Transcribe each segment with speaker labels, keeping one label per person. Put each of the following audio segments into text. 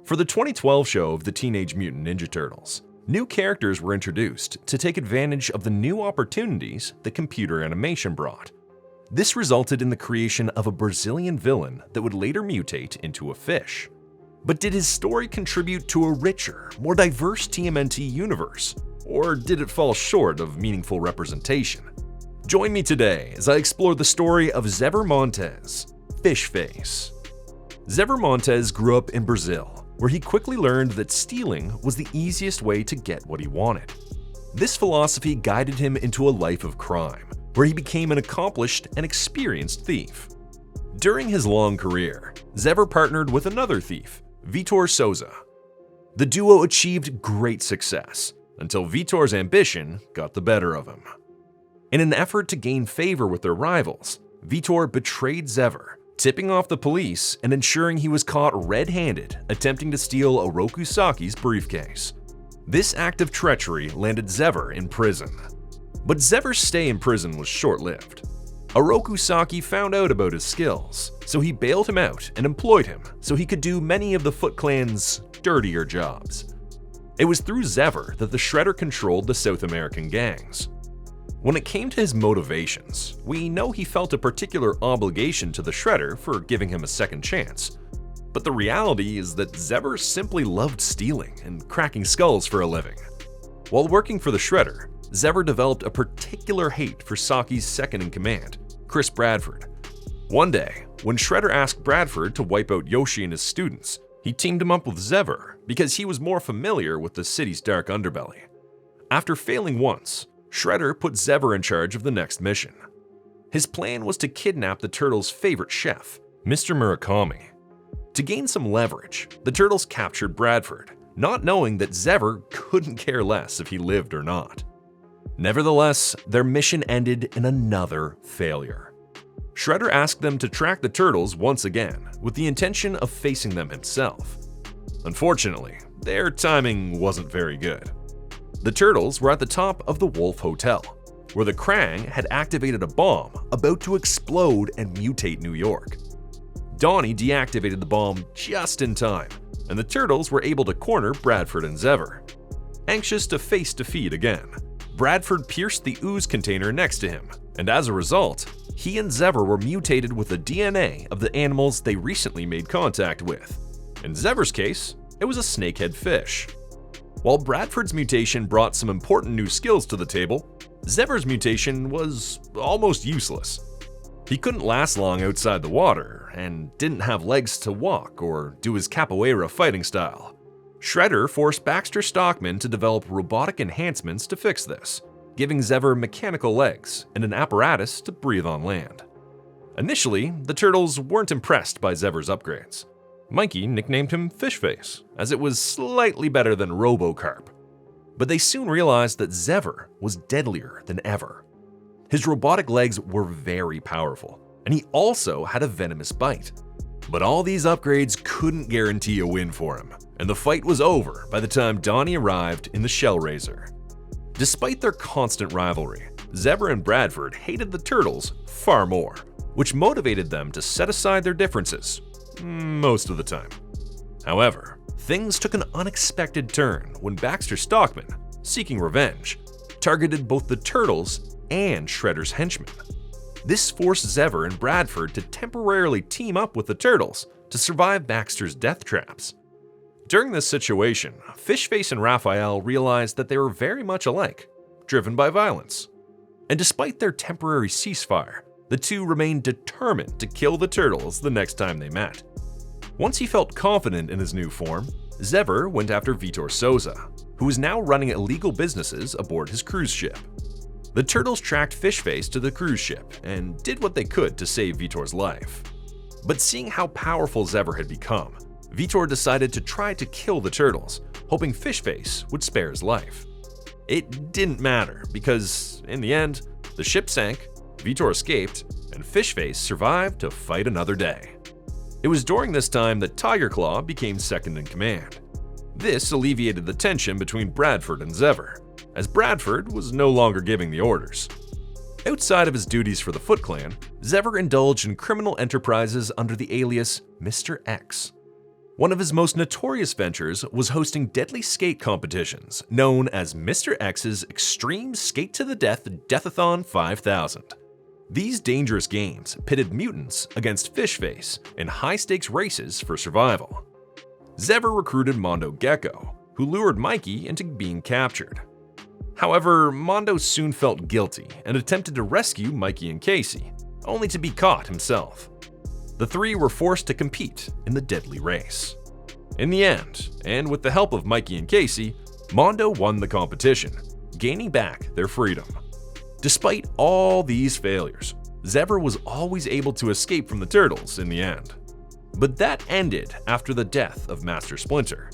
Speaker 1: For the 2012 show of the Teenage Mutant Ninja Turtles, new characters were introduced to take advantage of the new opportunities that computer animation brought. This resulted in the creation of a Brazilian villain that would later mutate into a fish. But did his story contribute to a richer, more diverse Tmnt universe? Or did it fall short of meaningful representation? Join me today as I explore the story of Javier Montes, Fishface. Javier Montes grew up in Brazil, where he quickly learned that stealing was the easiest way to get what he wanted. This philosophy guided him into a life of crime, where he became an accomplished and experienced thief. During his long career, Javier partnered with another thief, Vitor Souza. The duo achieved great success until Vitor's ambition got the better of him. In an effort to gain favor with their rivals, Vitor betrayed Javier, tipping off the police and ensuring he was caught red-handed attempting to steal Oroku Saki's briefcase. This act of treachery landed Javier in prison. But Javier's stay in prison was short-lived. Oroku Saki found out about his skills, so he bailed him out and employed him so he could do many of the Foot Clan's dirtier jobs. It was through Javier that the Shredder controlled the South American gangs. When it came to his motivations, we know he felt a particular obligation to the Shredder for giving him a second chance. But the reality is that Javier simply loved stealing and cracking skulls for a living. While working for the Shredder, Javier developed a particular hate for Saki's second-in-command, Chris Bradford. One day, when Shredder asked Bradford to wipe out Yoshi and his students, he teamed him up with Javier because he was more familiar with the city's dark underbelly. After failing once, Shredder put Javier in charge of the next mission. His plan was to kidnap the Turtles' favorite chef, Mr. Murakami. To gain some leverage, the Turtles captured Bradford, not knowing that Javier couldn't care less if he lived or not. Nevertheless, their mission ended in another failure. Shredder asked them to track the Turtles once again, with the intention of facing them himself. Unfortunately, their timing wasn't very good. The Turtles were at the top of the Wolf Hotel, where the Krang had activated a bomb about to explode and mutate New York. Donnie deactivated the bomb just in time, and the Turtles were able to corner Bradford and Javier. Anxious to face defeat again, Bradford pierced the ooze container next to him, and as a result, he and Javier were mutated with the DNA of the animals they recently made contact with. In Javier's case, it was a snakehead fish. While Bradford's mutation brought some important new skills to the table, Javier's mutation was almost useless. He couldn't last long outside the water, and didn't have legs to walk or do his capoeira fighting style. Shredder forced Baxter Stockman to develop robotic enhancements to fix this, giving Javier mechanical legs and an apparatus to breathe on land. Initially, the Turtles weren't impressed by Javier's upgrades. Mikey nicknamed him Fishface, as it was slightly better than Robocarp. But they soon realized that Javier was deadlier than ever. His robotic legs were very powerful, and he also had a venomous bite. But all these upgrades couldn't guarantee a win for him, and the fight was over by the time Donnie arrived in the Shellraiser. Despite their constant rivalry, Javier and Bradford hated the Turtles far more, which motivated them to set aside their differences most of the time. However, things took an unexpected turn when Baxter Stockman, seeking revenge, targeted both the Turtles and Shredder's henchmen. This forced Javier and Bradford to temporarily team up with the Turtles to survive Baxter's death traps. During this situation, Fishface and Raphael realized that they were very much alike, driven by violence. And despite their temporary ceasefire, the two remained determined to kill the Turtles the next time they met. Once he felt confident in his new form, Javier went after Vitor Souza, who was now running illegal businesses aboard his cruise ship. The Turtles tracked Fishface to the cruise ship and did what they could to save Vitor's life. But seeing how powerful Javier had become, Vitor decided to try to kill the Turtles, hoping Fishface would spare his life. It didn't matter because, in the end, the ship sank, Vitor escaped, and Fishface survived to fight another day. It was during this time that Tiger Claw became second in command. This alleviated the tension between Bradford and Javier, as Bradford was no longer giving the orders. Outside of his duties for the Foot Clan, Javier indulged in criminal enterprises under the alias Mr. X. One of his most notorious ventures was hosting deadly skate competitions known as Mr. X's Extreme Skate to the Death Deathathon 5000. These dangerous games pitted mutants against Fishface in high-stakes races for survival. Xever recruited Mondo Gecko, who lured Mikey into being captured. However, Mondo soon felt guilty and attempted to rescue Mikey and Casey, only to be caught himself. The three were forced to compete in the deadly race. In the end, and with the help of Mikey and Casey, Mondo won the competition, gaining back their freedom. Despite all these failures, Xever was always able to escape from the Turtles in the end. But that ended after the death of Master Splinter.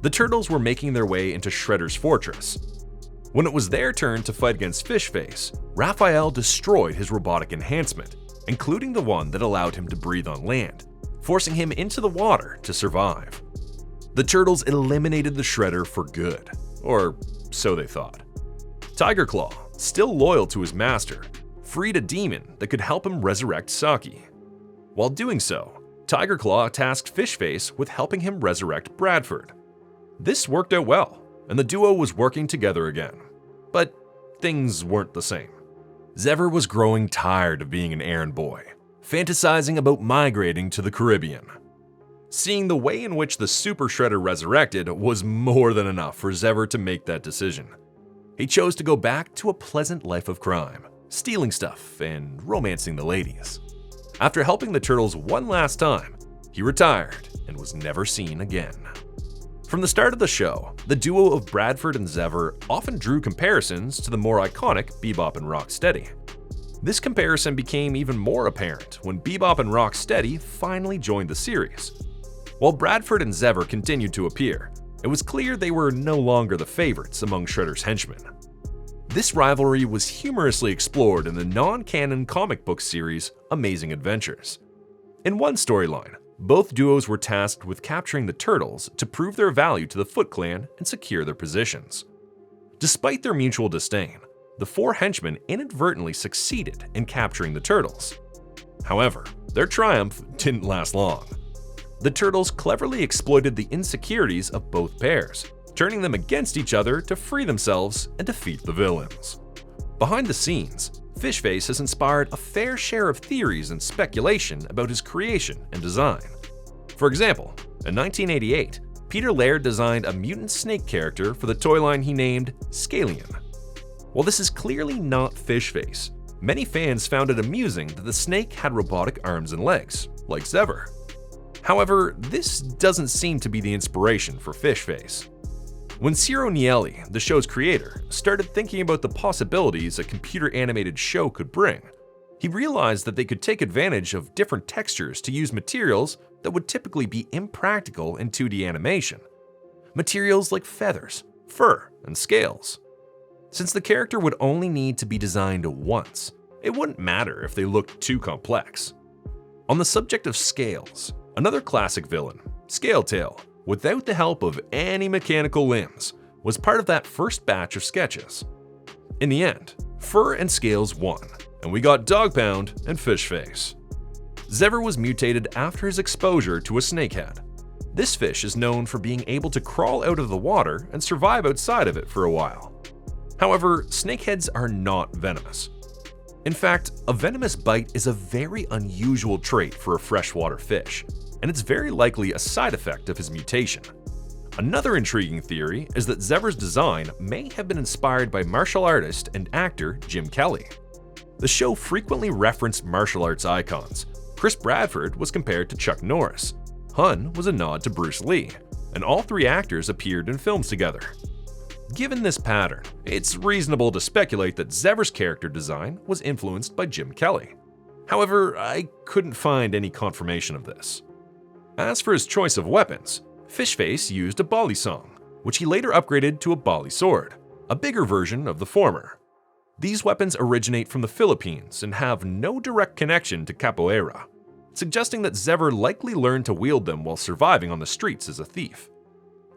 Speaker 1: The Turtles were making their way into Shredder's fortress. When it was their turn to fight against Fishface, Raphael destroyed his robotic enhancement, including the one that allowed him to breathe on land, forcing him into the water to survive. The Turtles eliminated the Shredder for good, or so they thought. Tiger Claw, still loyal to his master, freed a demon that could help him resurrect Saki. While doing so, Tiger Claw tasked Fishface with helping him resurrect Bradford. This worked out well, and the duo was working together again. But things weren't the same. Xever was growing tired of being an errand boy, fantasizing about migrating to the Caribbean. Seeing the way in which the Super Shredder resurrected was more than enough for Xever to make that decision. He chose to go back to a pleasant life of crime, stealing stuff and romancing the ladies. After helping the Turtles one last time, he retired and was never seen again. From the start of the show, the duo of Bradford and Xever often drew comparisons to the more iconic Bebop and Rocksteady. This comparison became even more apparent when Bebop and Rocksteady finally joined the series. While Bradford and Xever continued to appear, it was clear they were no longer the favorites among Shredder's henchmen. This rivalry was humorously explored in the non-canon comic book series Amazing Adventures. In one storyline, both duos were tasked with capturing the Turtles to prove their value to the Foot Clan and secure their positions. Despite their mutual disdain, the four henchmen inadvertently succeeded in capturing the Turtles. However, their triumph didn't last long. The Turtles cleverly exploited the insecurities of both pairs, turning them against each other to free themselves and defeat the villains. Behind the scenes, Fishface has inspired a fair share of theories and speculation about his creation and design. For example, in 1988, Peter Laird designed a mutant snake character for the toy line he named Scallion. While this is clearly not Fishface, many fans found it amusing that the snake had robotic arms and legs, like Xever. However, this doesn't seem to be the inspiration for Fishface. When Ciro Nieli, the show's creator, started thinking about the possibilities a computer-animated show could bring, he realized that they could take advantage of different textures to use materials that would typically be impractical in 2D animation. Materials like feathers, fur, and scales. Since the character would only need to be designed once, it wouldn't matter if they looked too complex. On the subject of scales, another classic villain, Scaletail, without the help of any mechanical limbs, was part of that first batch of sketches. In the end, Fur and Scales won, and we got Dog Pound and Fishface. Xever was mutated after his exposure to a snakehead. This fish is known for being able to crawl out of the water and survive outside of it for a while. However, snakeheads are not venomous. In fact, a venomous bite is a very unusual trait for a freshwater fish, and it's very likely a side effect of his mutation. Another intriguing theory is that Xever's design may have been inspired by martial artist and actor Jim Kelly. The show frequently referenced martial arts icons. Chris Bradford was compared to Chuck Norris, Hun was a nod to Bruce Lee, and all three actors appeared in films together. Given this pattern, it's reasonable to speculate that Xever's character design was influenced by Jim Kelly. However, I couldn't find any confirmation of this. As for his choice of weapons, Fishface used a Bali song, which he later upgraded to a Bali sword, a bigger version of the former. These weapons originate from the Philippines and have no direct connection to capoeira, suggesting that Xever likely learned to wield them while surviving on the streets as a thief.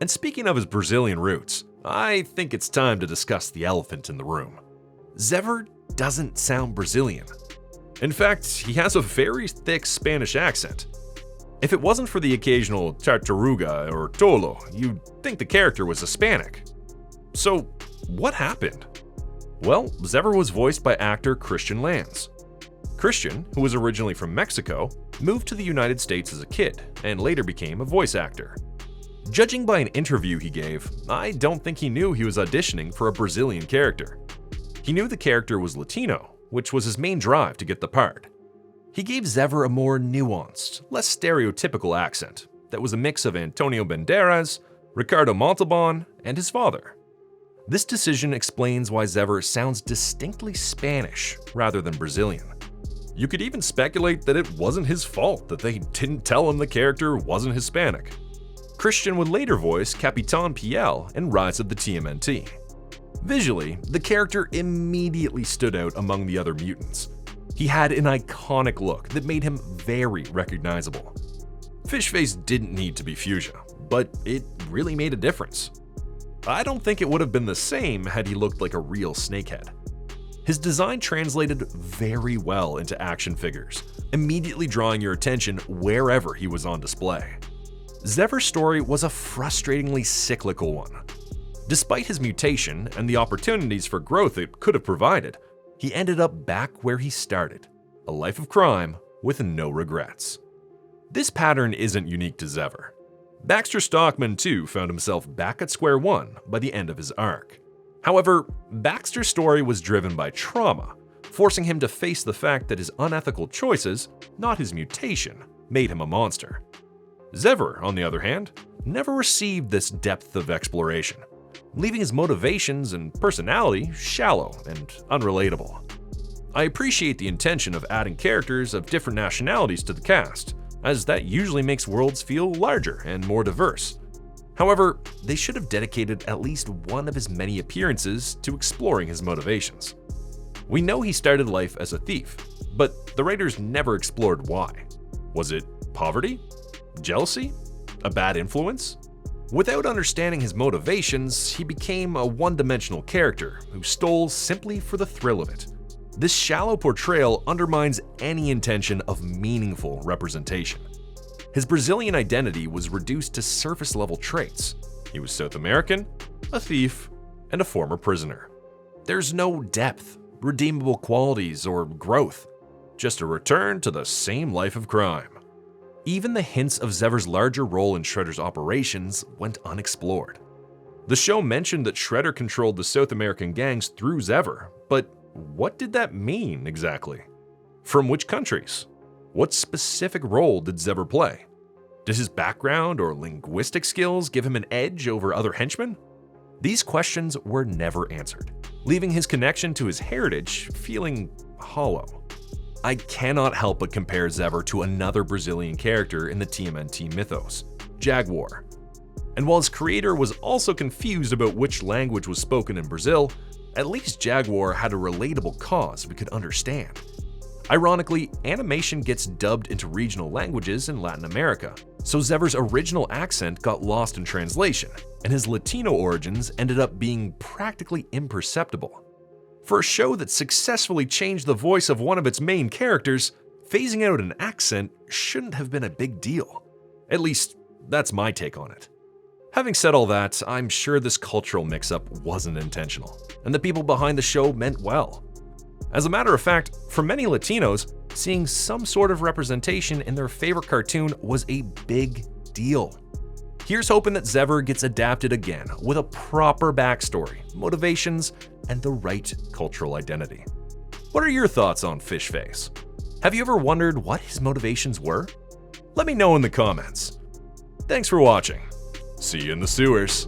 Speaker 1: And speaking of his Brazilian roots, I think it's time to discuss the elephant in the room. Xever doesn't sound Brazilian. In fact, he has a very thick Spanish accent. If it wasn't for the occasional tartaruga or tolo, you'd think the character was Hispanic. So, what happened? Well, Xever was voiced by actor Christian Lanz. Christian, who was originally from Mexico, moved to the United States as a kid and later became a voice actor. Judging by an interview he gave, I don't think he knew he was auditioning for a Brazilian character. He knew the character was Latino, which was his main drive to get the part. He gave Xever a more nuanced, less stereotypical accent that was a mix of Antonio Banderas, Ricardo Montalban, and his father. This decision explains why Xever sounds distinctly Spanish rather than Brazilian. You could even speculate that it wasn't his fault that they didn't tell him the character wasn't Hispanic. Christian would later voice Capitan Piel in Rise of the Tmnt. Visually, the character immediately stood out among the other mutants. He had an iconic look that made him very recognizable. Fishface didn't need to be fuchsia, but it really made a difference. I don't think it would have been the same had he looked like a real snakehead. His design translated very well into action figures, immediately drawing your attention wherever he was on display. Xever's story was a frustratingly cyclical one. Despite his mutation and the opportunities for growth it could have provided, he ended up back where he started, a life of crime with no regrets. This pattern isn't unique to Xever. Baxter Stockman too found himself back at square one by the end of his arc. However, Baxter's story was driven by trauma, forcing him to face the fact that his unethical choices, not his mutation, made him a monster. Xever, on the other hand, never received this depth of exploration, leaving his motivations and personality shallow and unrelatable. I appreciate the intention of adding characters of different nationalities to the cast, as that usually makes worlds feel larger and more diverse. However, they should have dedicated at least one of his many appearances to exploring his motivations. We know he started life as a thief, but the writers never explored why. Was it poverty? Jealousy? A bad influence? Without understanding his motivations, he became a one-dimensional character who stole simply for the thrill of it. This shallow portrayal undermines any intention of meaningful representation. His Brazilian identity was reduced to surface-level traits. He was South American, a thief, and a former prisoner. There's no depth, redeemable qualities, or growth, just a return to the same life of crime. Even the hints of Xever's larger role in Shredder's operations went unexplored. The show mentioned that Shredder controlled the South American gangs through Xever, but what did that mean exactly? From which countries? What specific role did Xever play? Did his background or linguistic skills give him an edge over other henchmen? These questions were never answered, leaving his connection to his heritage feeling hollow. I cannot help but compare Xever to another Brazilian character in the TMNT mythos, Jaguar. And while his creator was also confused about which language was spoken in Brazil, at least Jaguar had a relatable cause we could understand. Ironically, animation gets dubbed into regional languages in Latin America, so Xever's original accent got lost in translation, and his Latino origins ended up being practically imperceptible. For a show that successfully changed the voice of one of its main characters, phasing out an accent shouldn't have been a big deal. At least, that's my take on it. Having said all that, I'm sure this cultural mix-up wasn't intentional, and the people behind the show meant well. As a matter of fact, for many Latinos, seeing some sort of representation in their favorite cartoon was a big deal. Here's hoping that Xever gets adapted again with a proper backstory, motivations, and the right cultural identity. What are your thoughts on Fishface? Have you ever wondered what his motivations were? Let me know in the comments. Thanks for watching. See you in the sewers.